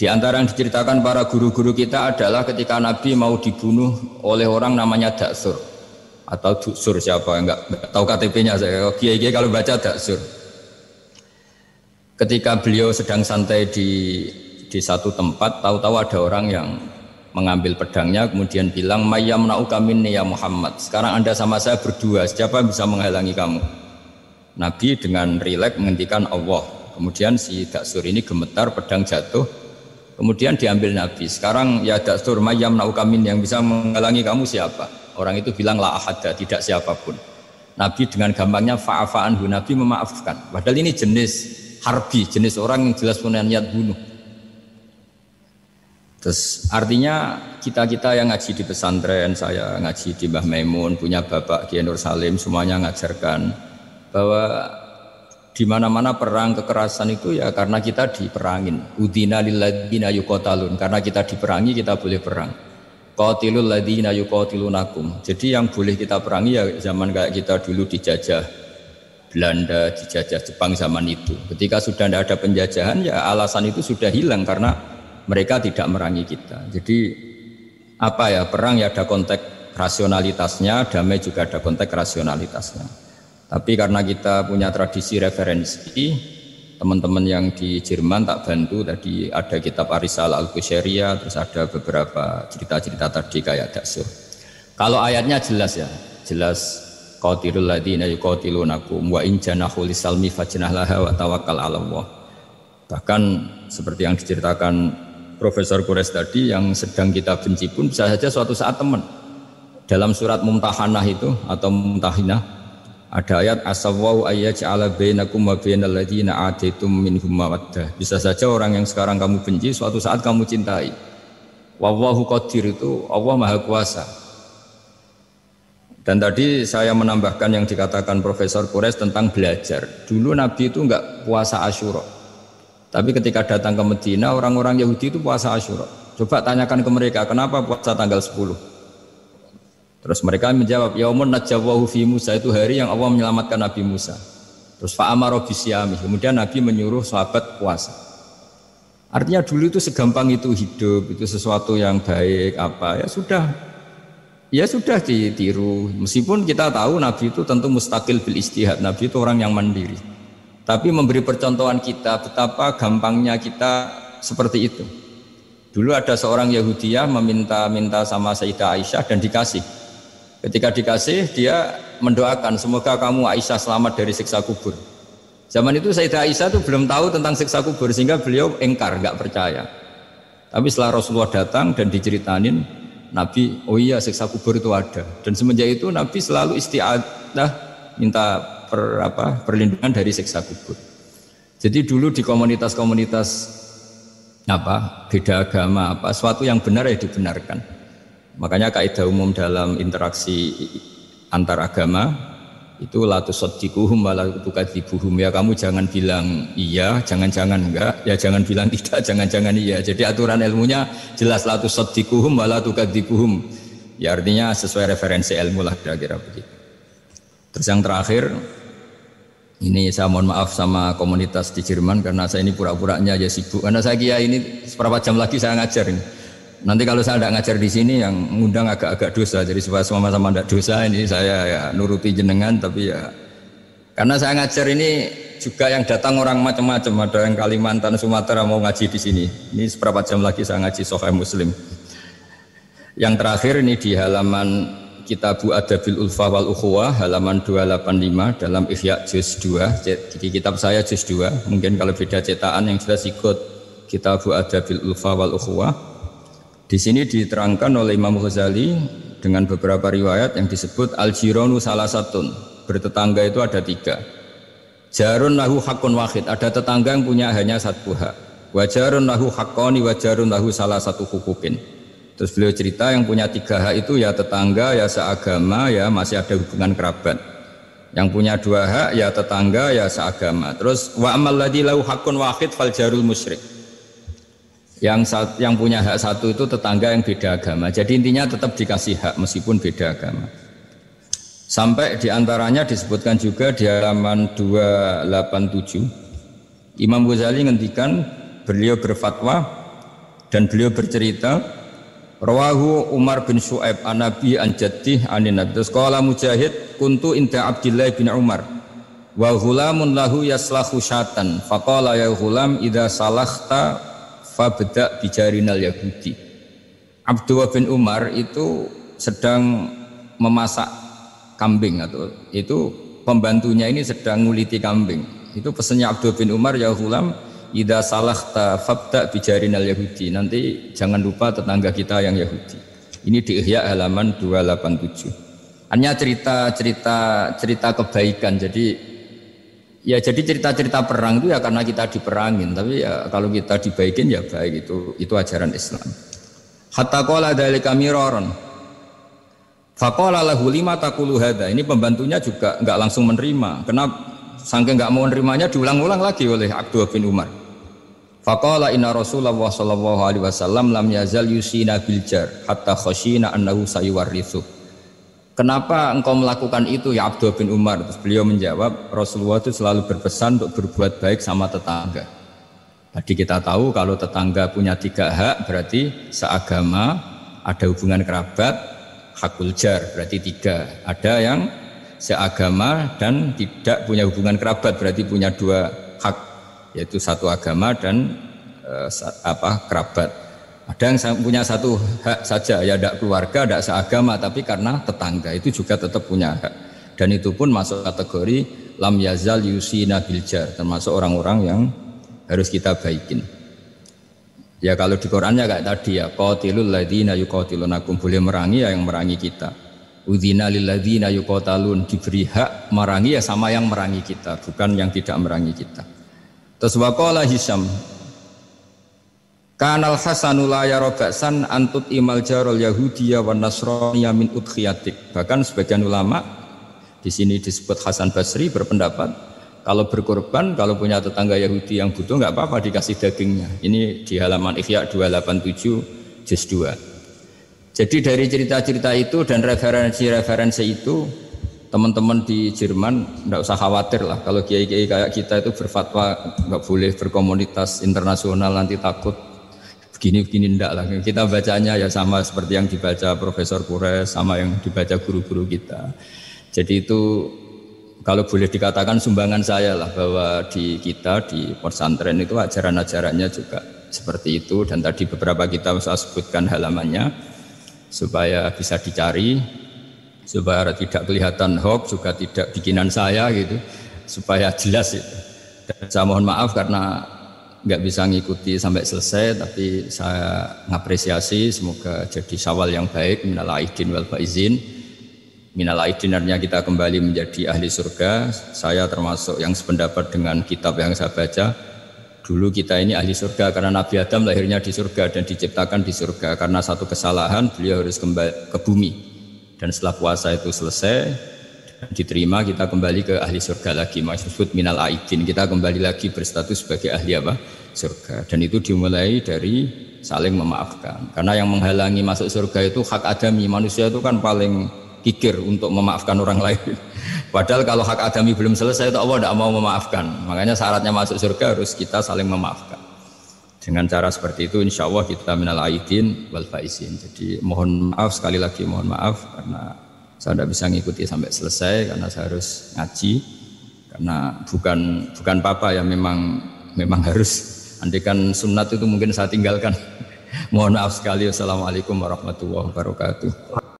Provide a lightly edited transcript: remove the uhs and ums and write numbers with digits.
Di antara yang diceritakan para guru-guru kita adalah ketika Nabi mau dibunuh oleh orang namanya Daksur atau Duksur, siapa enggak tahu KTP-nya saya. Kiai-kiai kalau baca Daksur. Ketika beliau sedang santai di satu tempat, tahu-tahu ada orang yang mengambil pedangnya kemudian bilang, "Mayyamna'uka minni ya Muhammad. Sekarang Anda sama saya berdua, siapa yang bisa menghalangi kamu?" Nabi dengan rileks menghentikan Allah. Kemudian si Daksur ini gemetar, pedang jatuh. Kemudian diambil Nabi. Sekarang ya Daksur, mayyamna'uka minni, yang bisa menghalangi kamu siapa? Orang itu bilang la ahada, tidak siapapun. Nabi dengan gampangnya fa'afa'anhu, Nabi memaafkan. Padahal ini jenis harbi, jenis orang yang jelas punya niat bunuh. Terus artinya kita yang ngaji di pesantren, saya ngaji di Mbah Maimun, punya bapak Kiai Nur Salim, semuanya ngajarkan bahwa di mana-mana perang kekerasan itu ya karena kita diperangin. Udina lilladzina yuqatalun, karena kita diperangi kita boleh perang. Qatilul ladzina yuqatilunakum. Jadi yang boleh kita perangi ya zaman kayak kita dulu dijajah Belanda, dijajah Jepang zaman itu. Ketika sudah tidak ada penjajahan ya alasan itu sudah hilang karena mereka tidak merangi kita. Jadi apa ya, perang ya ada konteks rasionalitasnya, damai juga ada konteks rasionalitasnya. Tapi karena kita punya tradisi referensi, teman-teman yang di Jerman tak bantu, tadi ada kitab Arisal Al-Qushairiyah, terus ada beberapa cerita-cerita tadi kayak Daksur. Kalau ayatnya jelas ya, jelas qatilul ladzina yuqatilunakum wa in janahu lisalmi fajnah laha wa tawakkal 'ala Allah. Bahkan seperti yang diceritakan Profesor Quraisy tadi, yang sedang kita benci pun bisa saja suatu saat teman. Dalam surat Mumtahanah itu atau Mumtahinah ada ayat asawwau ayyaj'ala bainakum wa bainal ladzina ataitum minhum mawaddah. Bisa saja orang yang sekarang kamu benci suatu saat kamu cintai. Wallahu qadir, itu Allah Maha Kuasa. Dan tadi saya menambahkan yang dikatakan Profesor Quraisy tentang belajar. Dulu Nabi itu enggak puasa Asyura. Tapi ketika datang ke Medina, orang-orang Yahudi itu puasa Asyura. Coba tanyakan ke mereka, kenapa puasa tanggal 10? Terus mereka menjawab, yaumun najawwahu fi Musa, itu hari yang Allah menyelamatkan Nabi Musa. Terus fa'amara bisyami, kemudian Nabi menyuruh sahabat puasa. Artinya dulu itu segampang itu hidup, itu sesuatu yang baik apa ya sudah ditiru. Meskipun kita tahu Nabi itu tentu mustaqil bil istihad, Nabi itu orang yang mandiri. Tapi memberi percontohan kita betapa gampangnya kita seperti itu. Dulu ada seorang Yahudiyah meminta sama Sayyidah Aisyah dan dikasih. Ketika dikasih, dia mendoakan semoga kamu Aisyah selamat dari siksa kubur. Zaman itu Sayyidah Aisyah itu belum tahu tentang siksa kubur sehingga beliau engkar, enggak percaya. Tapi setelah Rasulullah datang dan diceritanin, Nabi, oh iya siksa kubur itu ada. Dan semenjak itu Nabi selalu isti'adah minta perlindungan dari siksa kubur. Jadi dulu di komunitas-komunitas beda agama suatu yang benar ya dibenarkan. Makanya kaidah umum dalam interaksi antar agama itu la tusaddiquhum wa la tukadzibuhum, ya kamu jangan bilang iya, jangan-jangan enggak, ya jangan bilang tidak, jangan-jangan iya. Jadi aturan ilmunya jelas la tusaddiquhum wa la tukadzibuhum. Ya artinya sesuai referensi ilmu lah kira-kira begitu. Terus yang terakhir, ini saya mohon maaf sama komunitas di Jerman karena saya ini pura-puranya aja sibuk. Karena saya kira ini seberapa jam lagi saya ngajar ini. Nanti kalau saya tidak ngajar di sini yang ngundang agak-agak dosa. Jadi supaya sama-sama tidak dosa, ini saya ya nuruti jenengan. Tapi ya karena saya ngajar ini juga yang datang orang macam-macam. Ada yang Kalimantan, Sumatera mau ngaji di sini. Ini seberapa jam lagi saya ngaji Sahih Muslim. Yang terakhir ini di halaman Kitabu Adabil Ulfa wal Ukhuwah halaman 285 dalam Ihya juz 2. Jadi kitab saya juz 2. Mungkin kalau beda cetakan yang jelas ikut Kitabu Adabil Ulfa wal Ukhuwah. Di sini diterangkan oleh Imam Ghazali dengan beberapa riwayat yang disebut al-jiranu salasatun. Bertetangga itu ada 3. Jarun lahu hakun wahid, ada tetangga yang punya hanya satu hak. Wa jarun lahu haqqani wa jarun lahu salah satu hukukin. Terus beliau cerita yang punya 3 hak itu ya tetangga, ya seagama, ya masih ada hubungan kerabat. Yang punya 2 hak ya tetangga, ya seagama. Terus wa amal ladzi lahu haqqun wahid fal jarul musyrik. Yang punya hak 1 itu tetangga yang beda agama. Jadi intinya tetap dikasih hak meskipun beda agama. Sampai diantaranya disebutkan juga di halaman 287. Imam Ghazali ngendikan, beliau berfatwa Dan beliau bercerita, rawahu Umar bin Syu'aib an Nabi an Jaddih anin Nabi. Terus qala Mujahid, kuntu inda Abdillah bin Umar wa ghulamun lahu yaslahu syatan. Faqala ya ghulam idza salakhta fabda bijarinal yahudi. Abdullah bin Umar itu sedang memasak kambing, atau itu pembantunya ini sedang nguliti kambing. Itu pesannya Abdullah bin Umar, ya ghulam idza salakhta fabda bijarinal yahudi. Nanti jangan lupa tetangga kita yang Yahudi. Ini di Ihya halaman 287. Hanya cerita kebaikan. Jadi cerita-cerita perang itu ya karena kita diperangin, tapi ya kalau kita dibaikin ya baik, itu ajaran Islam. Hatta qala dzalika miraran. Faqala lahu lima taqulu hadza. Ini pembantunya juga enggak langsung menerima. Kenapa? Saking enggak mau menerimanya diulang-ulang lagi oleh Abdullah bin Umar. Faqala inna Rasulullah sallallahu alaihi wasallam lam yazal yusina bil jar hatta khashina annahu sayuwarrithu. Kenapa engkau melakukan itu ya Abdullah bin Umar? Terus beliau menjawab, Rasulullah itu selalu berpesan untuk berbuat baik sama tetangga. Tadi kita tahu kalau tetangga punya 3 hak, berarti seagama, ada hubungan kerabat, hakul jar, berarti 3. Ada yang seagama dan tidak punya hubungan kerabat, berarti punya 2 hak, yaitu satu agama dan kerabat. Ada yang punya 1 hak saja, ya tidak keluarga, tidak seagama, tapi karena tetangga itu juga tetap punya hak. Dan itu pun masuk kategori lam yazal yusina bil jar, termasuk orang-orang yang harus kita baikin. Ya kalau di Qur'annya kayak tadi ya, qatilul ladzina yuqatilunakum, boleh merangi ya yang merangi kita. Udzina lil ladzina yuqatalun, diberi hak merangi ya sama yang merangi kita, bukan yang tidak merangi kita. Terus waqala Hisam, kanal Hasanu la yara ba'san antut imal jarul yahudiyya wan nasraniyya min udkhiyatik. Bahkan sebagian ulama di sini disebut Hasan Basri berpendapat kalau berkorban, kalau punya tetangga Yahudi yang butuh nggak apa-apa dikasih dagingnya. Ini di halaman Ihya 287 juz 2. Jadi dari cerita-cerita itu dan referensi-referensi itu, teman-teman di Jerman nggak usah khawatir lah kalau kiai-kiai kayak kita itu berfatwa nggak boleh berkomunitas internasional nanti takut begini-begini, ndak lah. Kita bacanya ya sama seperti yang dibaca Profesor Kures, sama yang dibaca guru-guru kita. Jadi itu kalau boleh dikatakan sumbangan saya lah, bahwa di kita di pesantren itu ajaran-ajarannya juga seperti itu. Dan tadi beberapa kita saya sebutkan halamannya supaya bisa dicari, supaya tidak kelihatan hoax, juga tidak bikinan saya gitu, supaya jelas itu. Dan saya mohon maaf karena nggak bisa ngikuti sampai selesai, tapi saya ngapresiasi, semoga jadi syawal yang baik, minal aidin wal faizin. Minal aidin artinya kita kembali menjadi ahli surga. Saya termasuk yang sependapat dengan kitab yang saya baca. Dulu kita ini ahli surga karena Nabi Adam lahirnya di surga dan diciptakan di surga. Karena satu kesalahan beliau harus kembali ke bumi. Dan setelah puasa itu selesai, diterima, kita kembali ke ahli surga lagi. Maksud minal aidin, kita kembali lagi berstatus sebagai ahli apa? Surga. Dan itu dimulai dari saling memaafkan. Karena yang menghalangi masuk surga itu hak adami. Manusia itu kan paling kikir untuk memaafkan orang lain. Padahal kalau hak adami belum selesai itu Allah tidak mau memaafkan. Makanya syaratnya masuk surga harus kita saling memaafkan. Dengan cara seperti itu insya Allah kita minal aidin wal faizin. Jadi mohon maaf, sekali lagi mohon maaf karena saya tidak bisa ngikuti sampai selesai karena saya harus ngaji. Karena bukan papa ya, memang harus. Andaikan sunat itu mungkin saya tinggalkan. Mohon maaf sekali. Wassalamualaikum warahmatullahi wabarakatuh.